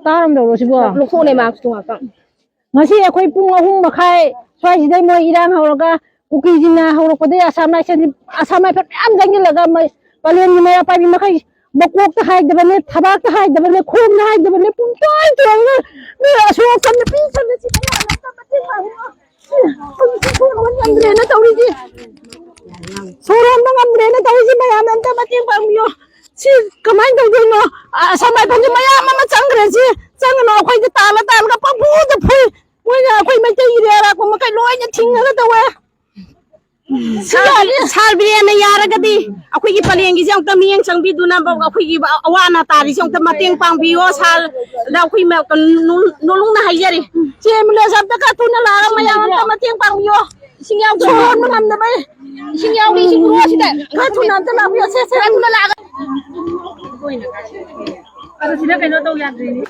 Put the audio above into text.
ꯇꯥꯔꯝꯗꯧꯔꯣ ꯂꯧꯊꯣꯛꯅꯦ ꯃꯥꯛꯁ ꯉꯥꯛꯇꯪ ngasi akhoi pung 3:30 swai sidai moi irang hawraga kukijina hawrakpade asam nai sen asam nai phat yam jangilaga mai palen ni maya pai makai bokok ta hai dabane thabak ta hai dabane khom na hai dabane pung toy toy ne aso kan pi san si ya na ta pati ha pung pung ngamre na tawi ji soron na ngamre na tawi ji maya man ta pati pang yo si kamai dong dong no asam nai pang maya mama changre si changno khoi ji tala tala ka pabu da phui moi na khoi mai tai ire ra ko makai loi nya thinga ga tawe 살비에는 야라가디 아쿠기 팔랭기 정도 미행 정비두나 뭐 아쿠기 아와나 따리 정도 마땡 빵비오 살 라쿠이 매 놀롱나 하이자리 제물레 sabta ka tuna la maya ta mating pangyo 신경 좀 soron mo nam na ba 신경이 지금 무엇이다 ka tuna ta la yo se se tuna laga 아저 지나 kayo daw yan rin